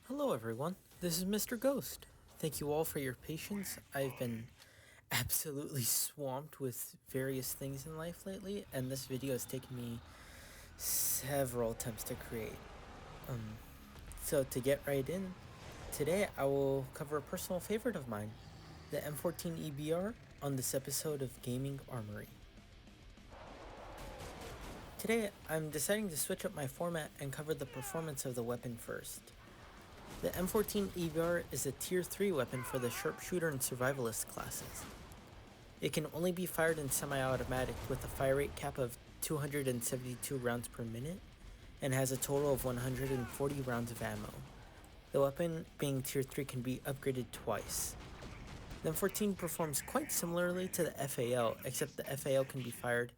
Hello everyone, this is Mr. Ghost. Thank you all for your patience. I've been absolutely swamped with various things in life lately, and this video has taken me several attempts to create. So to get right in, today I will cover a personal favorite of mine, the M14 EBR, on this episode of Gaming Armory. Today I'm deciding to switch up my format and cover the performance of the weapon first. The M14 EBR is a Tier 3 weapon for the Sharpshooter and Survivalist classes. It can only be fired in semi-automatic with a fire rate cap of 272 rounds per minute and has a total of 140 rounds of ammo. The weapon, being Tier 3, can be upgraded twice. The M14 performs quite similarly to the FAL, except the FAL can be fired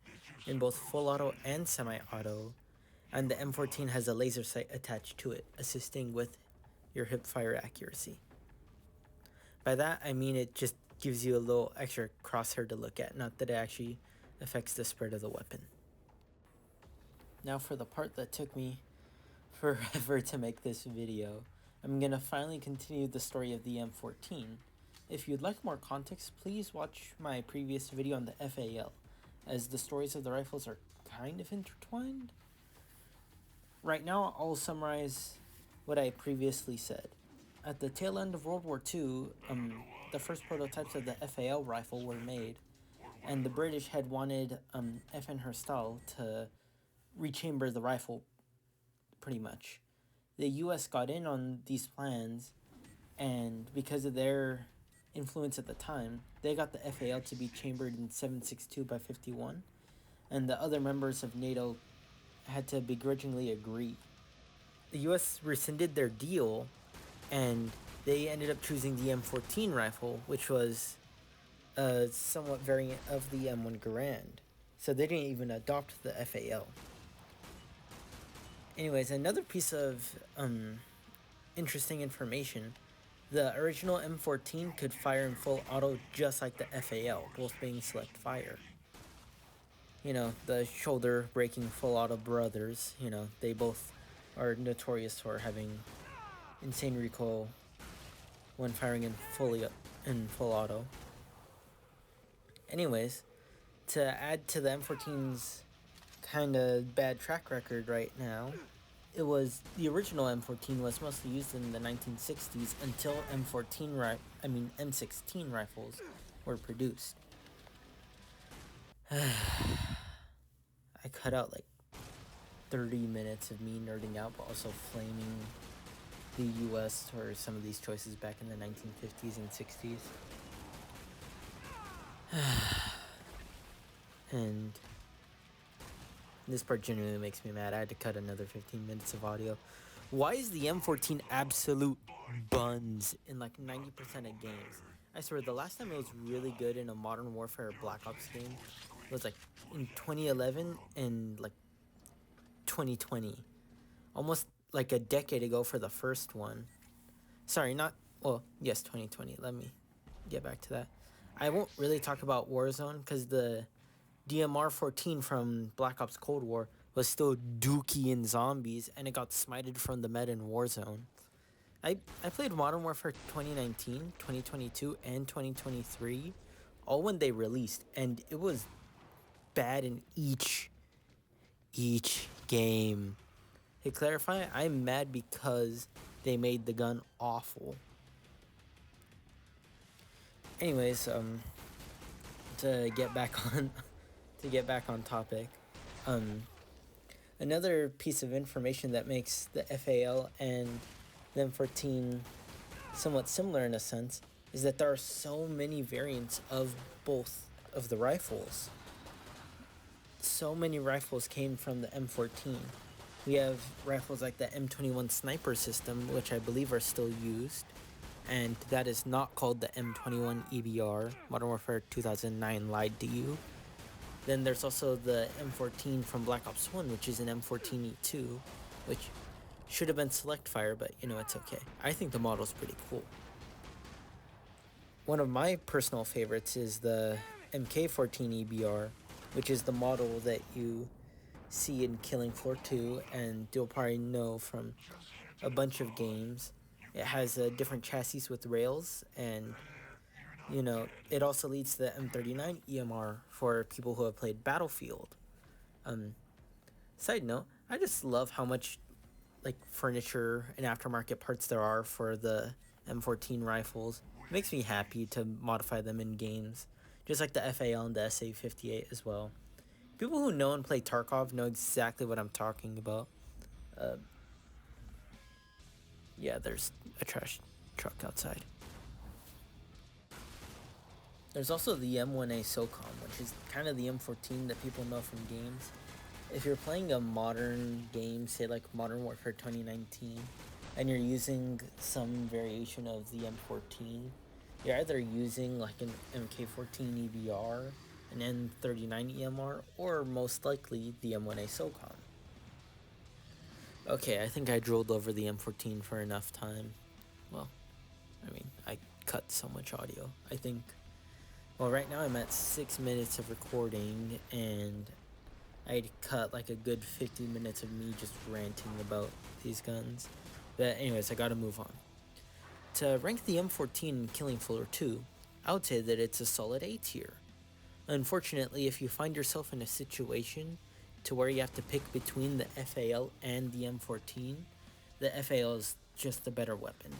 in both full auto and semi-auto, and the M14 has a laser sight attached to it, assisting with your hip fire accuracy. By that, I mean it just gives you a little extra crosshair to look at, not that it actually affects the spread of the weapon. Now for the part that took me forever to make this video, I'm gonna finally continue the story of the M14. If you'd like more context, please watch my previous video on the FAL, as the stories of the rifles are kind of intertwined. Right now, I'll summarize what I previously said. At the tail end of World War II, the first prototypes of the FAL rifle were made, and the British had wanted FN Herstal to rechamber the rifle, pretty much. The US got in on these plans, and because of their influence at the time, they got the FAL to be chambered in 7.62 by 51, and the other members of NATO had to begrudgingly agree. The US rescinded their deal, and they ended up choosing the M14 rifle, which was a somewhat variant of the M1 Garand. So they didn't even adopt the FAL. Anyways, another piece of interesting information, the original M14 could fire in full auto just like the FAL, both being select fire. You know, the shoulder breaking full auto brothers, they both are notorious for having insane recoil when firing in full auto. Anyways, to add to the M14's kind of bad track record right now, the original M14 was mostly used in the 1960s until M16 rifles were produced. I cut out like 30 minutes of me nerding out, but also flaming the US for some of these choices back in the 1950s and 60s. And this part genuinely makes me mad. I had to cut another 15 minutes of audio. Why is the M14 absolute buns in like 90% of games? I swear, the last time it was really good in a Modern Warfare Black Ops game was like in 2011 and like 2020. Almost like a decade ago for the first one. Sorry, yes, 2020. Let me get back to that. I won't really talk about Warzone because the DMR-14 from Black Ops Cold War was still dookie in zombies, and it got smited from the med in Warzone. I played Modern Warfare 2019, 2022, and 2023, all when they released, and it was bad in each game. To clarify, I'm mad because they made the gun awful. Anyways, to get back on topic, another piece of information that makes the FAL and the M14 somewhat similar in a sense is that there are so many variants of both of the rifles. So many rifles came from the M14. We have rifles like the M21 sniper system, which I believe are still used, and that is not called the M21 EBR. Modern Warfare 2009 lied to you. Then there's also the M14 from Black Ops 1, which is an M14E2, which should have been select fire, but it's okay. I think the model's pretty cool. One of my personal favorites is the MK14 EBR, which is the model that you see in Killing Floor 2, and you'll probably know from a bunch of games. It has a different chassis with rails, and you know, it also leads to the M39 EMR for people who have played Battlefield. Side note, I just love how much like furniture and aftermarket parts there are for the M14 rifles. It makes me happy to modify them in games, just like the FAL and the SA58 as well. People who know and play Tarkov know exactly what I'm talking about. Yeah, there's a trash truck outside. There's also the M1A SOCOM, which is kind of the M14 that people know from games. If you're playing a modern game, say like Modern Warfare 2019, and you're using some variation of the M14, you're either using like an MK14 EBR, an N39 EMR, or most likely the M1A SOCOM. Okay, I think I drooled over the M14 for enough time. Well, I mean, I cut so much audio. I think, well, right now I'm at 6 minutes of recording, and I'd cut like a good 50 minutes of me just ranting about these guns. But anyways, I gotta move on. To rank the M14 in Killing Floor 2, I would say that it's a solid A tier. Unfortunately, if you find yourself in a situation to where you have to pick between the FAL and the M14, the FAL is just the better weapon.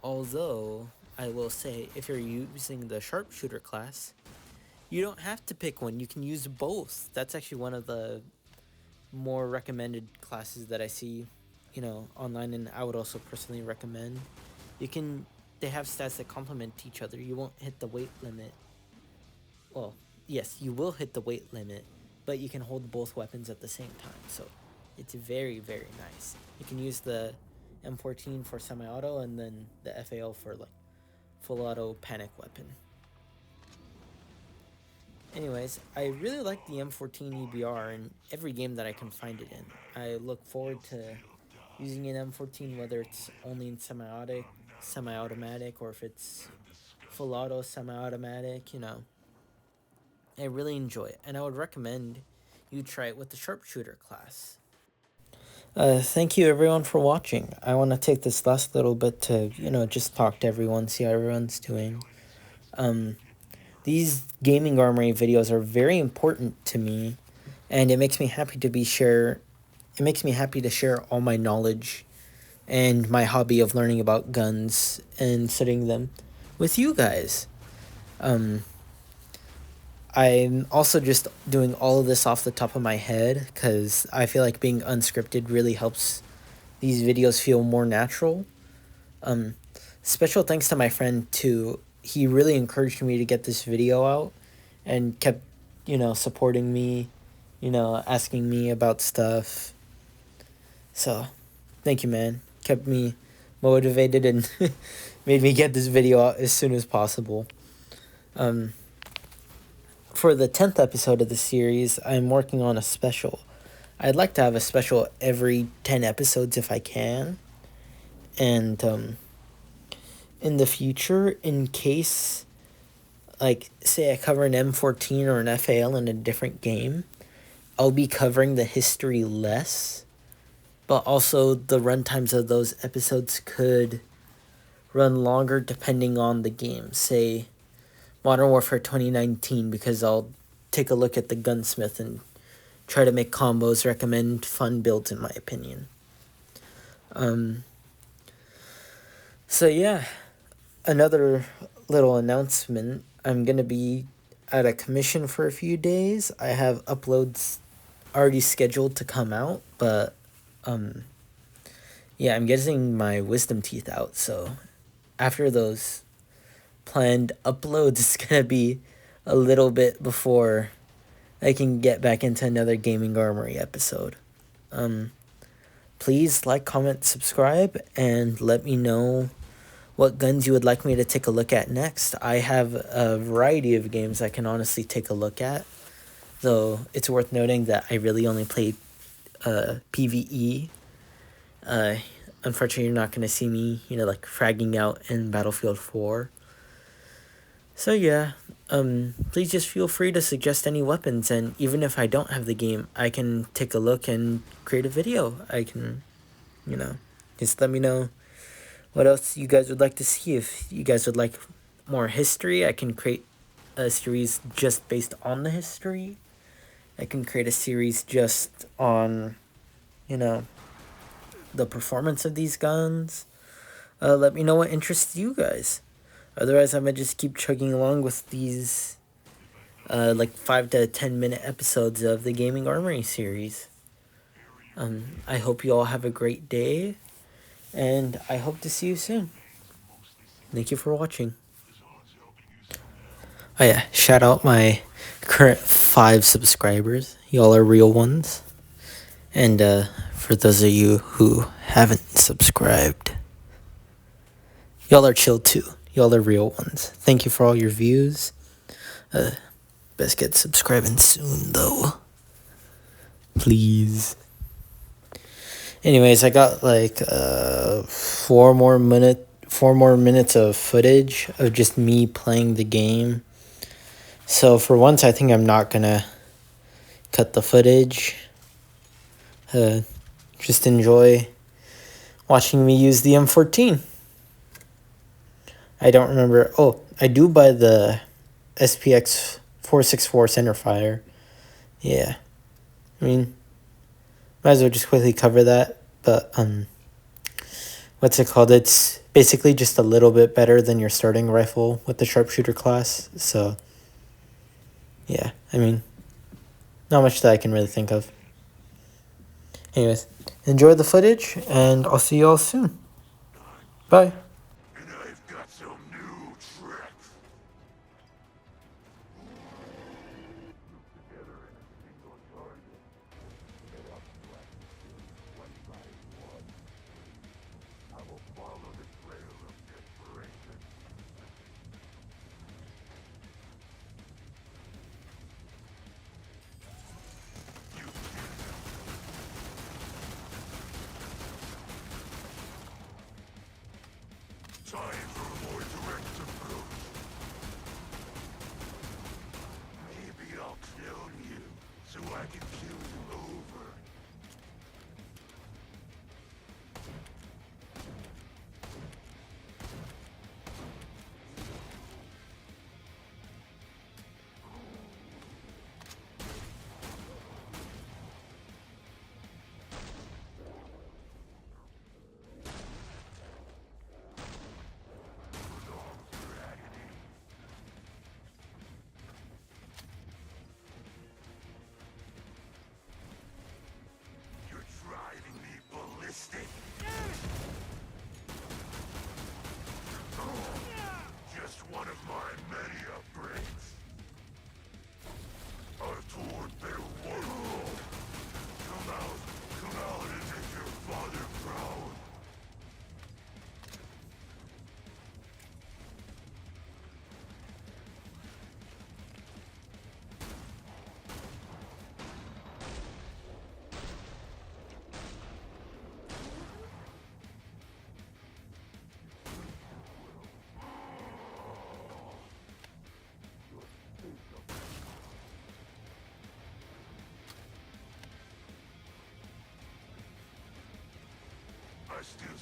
Although, I will say, if you're using the sharpshooter class, you don't have to pick one. You can use both. That's actually one of the more recommended classes that I see, you know, online, and I would also personally recommend. They have stats that complement each other. You won't hit the weight limit. Well, yes, you will hit the weight limit, but you can hold both weapons at the same time. So it's very, very nice. You can use the M14 for semi-auto and then the FAL for like full auto panic weapon. Anyways, I really like the M14 EBR in every game that I can find it in. I look forward to using an M14, whether it's only in semi-automatic, or if it's full auto semi-automatic, you know. I really enjoy it, and I would recommend you try it with the sharpshooter class. Thank you everyone for watching. I want to take this last little bit to, you know, just talk to everyone, see how everyone's doing. These gaming armory videos are very important to me, and it makes me happy to share all my knowledge and my hobby of learning about guns and studying them with you guys. I'm also just doing all of this off the top of my head because I feel like being unscripted really helps these videos feel more natural. Special thanks to my friend too. He really encouraged me to get this video out and kept, you know, supporting me, you know, asking me about stuff. So, thank you, man. Kept me motivated and made me get this video out as soon as possible. For the 10th episode of the series, I'm working on a special. I'd like to have a special every 10 episodes if I can. And in the future, in case, like, say I cover an M14 or an FAL in a different game, I'll be covering the history less, but also the runtimes of those episodes could run longer depending on the game. Say Modern Warfare 2019, because I'll take a look at the gunsmith and try to make combos, recommend fun builds in my opinion. So yeah, another little announcement. I'm going to be at a commission for a few days. I have uploads already scheduled to come out, but yeah, I'm getting my wisdom teeth out, so after those planned uploads, it's going to be a little bit before I can get back into another Gaming Armory episode. Please like, comment, subscribe, and let me know what guns you would like me to take a look at next. I have a variety of games I can honestly take a look at, though it's worth noting that I really only play PvE. Unfortunately, you're not going to see me, you know, like fragging out in Battlefield 4. So yeah, please just feel free to suggest any weapons, and even if I don't have the game, I can take a look and create a video. I can, you know, just let me know what else you guys would like to see. If you guys would like more history, I can create a series just based on the history. I can create a series just on, you know, the performance of these guns. Let me know what interests you guys. Otherwise, I might just keep chugging along with these like 5 to 10 minute episodes of the Gaming Armory series. I hope you all have a great day, and I hope to see you soon. Thank you for watching. Oh yeah, shout out my current 5 subscribers. Y'all are real ones. And for those of you who haven't subscribed, y'all are chill too. Y'all are real ones. Thank you for all your views. Best get subscribing soon though. Please. Anyways, I got like 4 more minutes of footage of just me playing the game. So for once, I think I'm not gonna cut the footage. Just enjoy watching me use the M14. I don't remember. Oh, I do buy the SPX 464 centerfire. Yeah. I mean, might as well just quickly cover that. But, what's it called? It's basically just a little bit better than your starting rifle with the sharpshooter class. So, yeah. I mean, not much that I can really think of. Anyways, enjoy the footage, and I'll see you all soon. Bye. And I've got some new tricks. Together in a single target. Get up one by one. I will follow the trail of desperation. Time for a more direct approach. Maybe I'll clone you so I can kill you over. You're driving me ballistic. Just one of my many upgrades. I've toured their world. Come out and make your father proud. I still